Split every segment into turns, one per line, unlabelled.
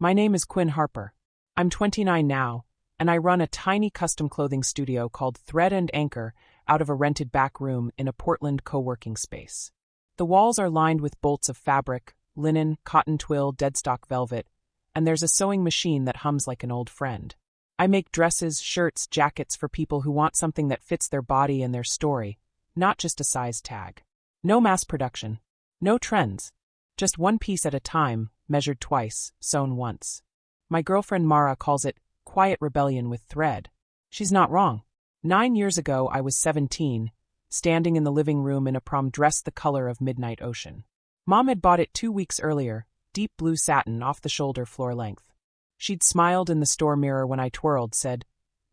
My name is Quinn Harper. I'm 29 now, and I run a tiny custom clothing studio called Thread and Anchor out of a rented back room in a Portland co-working space. The walls are lined with bolts of fabric, linen, cotton twill, deadstock velvet, and there's a sewing machine that hums like an old friend. I make dresses, shirts, jackets for people who want something that fits their body and their story, not just a size tag. No mass production. No trends. Just one piece at a time, measured twice, sewn once. My girlfriend Mara calls it quiet rebellion with thread. She's not wrong. 9 years ago I was 17, standing in the living room in a prom dress the color of midnight ocean. Mom had bought it 2 weeks earlier, deep blue satin off the shoulder floor length. She'd smiled in the store mirror when I twirled, said,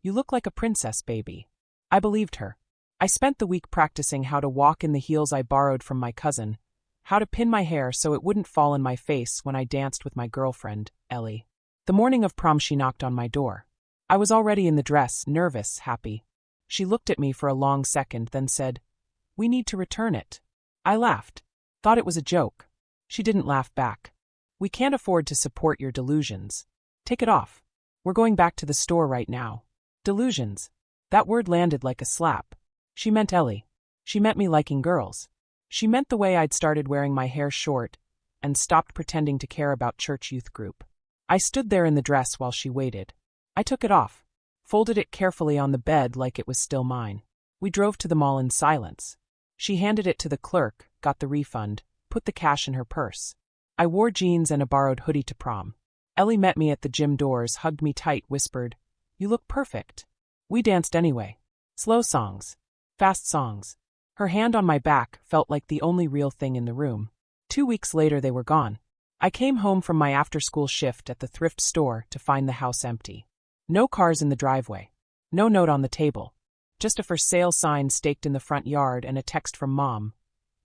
"You look like a princess, baby." I believed her. I spent the week practicing how to walk in the heels I borrowed from my cousin, how to pin my hair so it wouldn't fall in my face when I danced with my girlfriend, Ellie. The morning of prom she knocked on my door. I was already in the dress, nervous, happy. She looked at me for a long second, then said, "We need to return it." I laughed. Thought it was a joke. She didn't laugh back. "We can't afford to support your delusions. Take it off. We're going back to the store right now." Delusions. That word landed like a slap. She meant Ellie. She meant me liking girls. She meant the way I'd started wearing my hair short and stopped pretending to care about church youth group. I stood there in the dress while she waited. I took it off, folded it carefully on the bed like it was still mine. We drove to the mall in silence. She handed it to the clerk, got the refund, put the cash in her purse. I wore jeans and a borrowed hoodie to prom. Ellie met me at the gym doors, hugged me tight, whispered, "You look perfect." We danced anyway. Slow songs. Fast songs. Her hand on my back felt like the only real thing in the room. 2 weeks later they were gone. I came home from my after-school shift at the thrift store to find the house empty. No cars in the driveway. No note on the table. Just a for sale sign staked in the front yard and a text from Mom.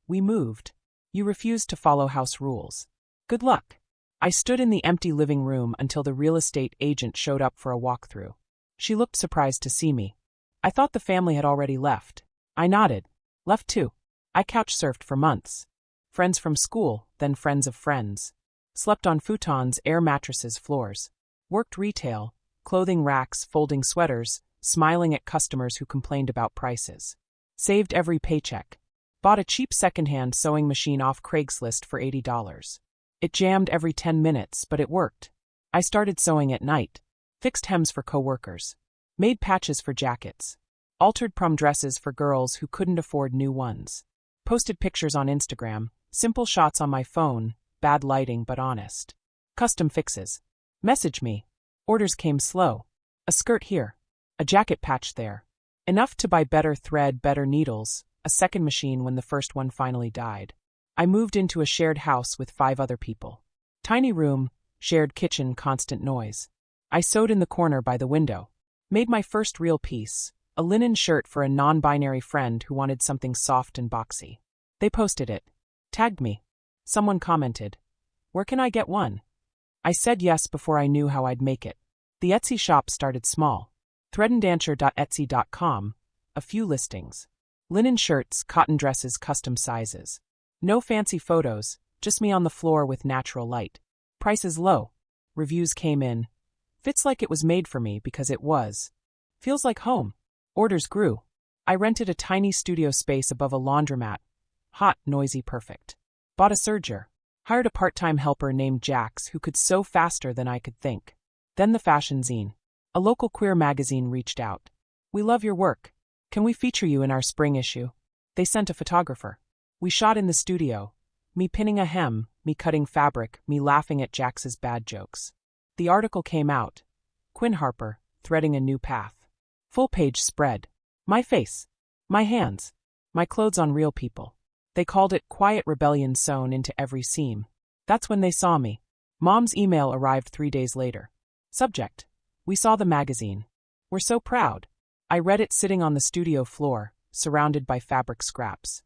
"We moved. You refused to follow house rules. Good luck." I stood in the empty living room until the real estate agent showed up for a walkthrough. She looked surprised to see me. I thought the family had already left. I nodded. Left too. I couch surfed for months. Friends from school, then friends of friends. Slept on futons, air mattresses, floors. Worked retail, clothing racks, folding sweaters, smiling at customers who complained about prices. Saved every paycheck. Bought a cheap secondhand sewing machine off Craigslist for $80. It jammed every 10 minutes, but it worked. I started sewing at night. Fixed hems for coworkers. Made patches for jackets. Altered prom dresses for girls who couldn't afford new ones. Posted pictures on Instagram, simple shots on my phone, bad lighting but honest. Custom fixes. Message me. Orders came slow. A skirt here. A jacket patch there. Enough to buy better thread, better needles, a second machine when the first one finally died. I moved into a shared house with 5 other people. Tiny room, shared kitchen, constant noise. I sewed in the corner by the window. Made my first real piece. A linen shirt for a non-binary friend who wanted something soft and boxy. They posted it. Tagged me. Someone commented, "Where can I get one?" I said yes before I knew how I'd make it. The Etsy shop started small. threadandanchor.etsy.com. A few listings. Linen shirts, cotton dresses, custom sizes. No fancy photos, just me on the floor with natural light. Prices low. Reviews came in. Fits like it was made for me because it was. Feels like home. Orders grew. I rented a tiny studio space above a laundromat. Hot, noisy, perfect. Bought a serger. Hired a part-time helper named Jax who could sew faster than I could think. Then the fashion zine. A local queer magazine reached out. "We love your work. Can we feature you in our spring issue?" They sent a photographer. We shot in the studio. Me pinning a hem, me cutting fabric, me laughing at Jax's bad jokes. The article came out. Quinn Harper, threading a new path. Full-page spread. My face. My hands. My clothes on real people. They called it Quiet Rebellion sewn into every seam. That's when they saw me. Mom's email arrived 3 days later. Subject: "We saw the magazine. We're so proud." I read it sitting on the studio floor, surrounded by fabric scraps.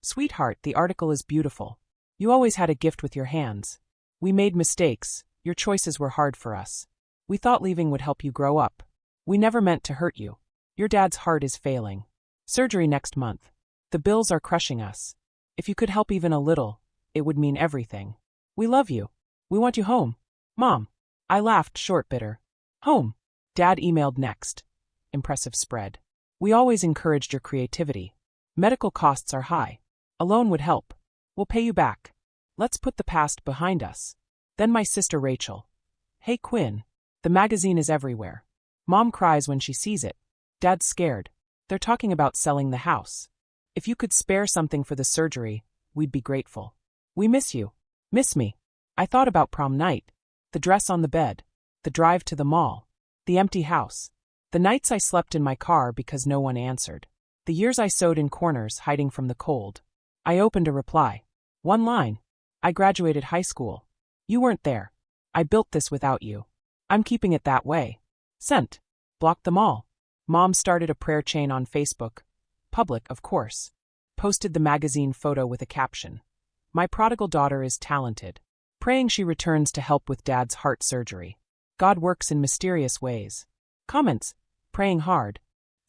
"Sweetheart, the article is beautiful. You always had a gift with your hands. We made mistakes. Your choices were hard for us. We thought leaving would help you grow up. We never meant to hurt you. Your dad's heart is failing. Surgery next month. The bills are crushing us. If you could help even a little, it would mean everything. We love you. We want you home. Mom." I laughed, short, bitter. Home. Dad emailed next. Impressive spread. We always encouraged your creativity. Medical costs are high. A loan would help. We'll pay you back. Let's put the past behind us. Then my sister Rachel. Hey Quinn. The magazine is everywhere. Mom cries when she sees it. Dad's scared. They're talking about selling the house. If you could spare something for the surgery, we'd be grateful. We miss you. Miss me. I thought about prom night. The dress on the bed. The drive to the mall. The empty house. The nights I slept in my car because no one answered. The years I sewed in corners, hiding from the cold. I opened a reply. One line. I graduated high school. You weren't there. I built this without you. I'm keeping it that way. Sent. Blocked them all. Mom started a prayer chain on Facebook. Public, of course. Posted the magazine photo with a caption. My prodigal daughter is talented. Praying she returns to help with Dad's heart surgery. God works in mysterious ways. Comments. Praying hard.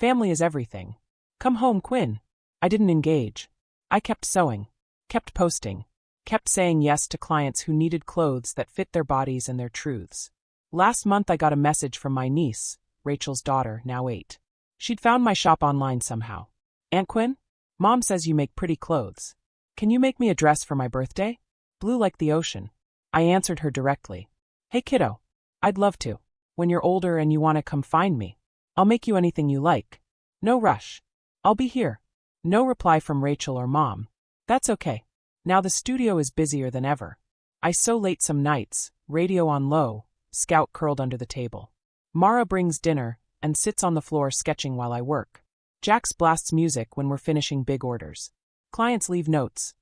Family is everything. Come home, Quinn. I didn't engage. I kept sewing. Kept posting. Kept saying yes to clients who needed clothes that fit their bodies and their truths. Last month I got a message from my niece, Rachel's daughter, now 8. She'd found my shop online somehow. Aunt Quinn? Mom says you make pretty clothes. Can you make me a dress for my birthday? Blue like the ocean. I answered her directly. Hey kiddo. I'd love to. When you're older and you want to come find me, I'll make you anything you like. No rush. I'll be here. No reply from Rachel or Mom. That's okay. Now the studio is busier than ever. I sew late some nights, radio on low, Scout curled under the table. Mara brings dinner and sits on the floor sketching while I work. Jax blasts music when we're finishing big orders. Clients leave notes.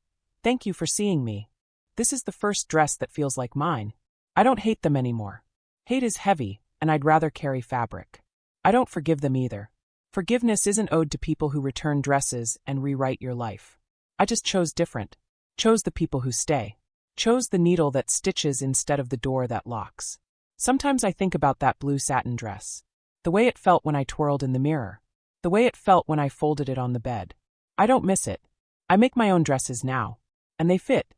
Thank you for seeing me. This is the first dress that feels like mine. I don't hate them anymore. Hate is heavy, and I'd rather carry fabric. I don't forgive them either. Forgiveness isn't owed to people who return dresses and rewrite your life. I just chose different. Chose the people who stay. Chose the needle that stitches instead of the door that locks. Sometimes I think about that blue satin dress. The way it felt when I twirled in the mirror. The way it felt when I folded it on the bed. I don't miss it. I make my own dresses now. And they fit.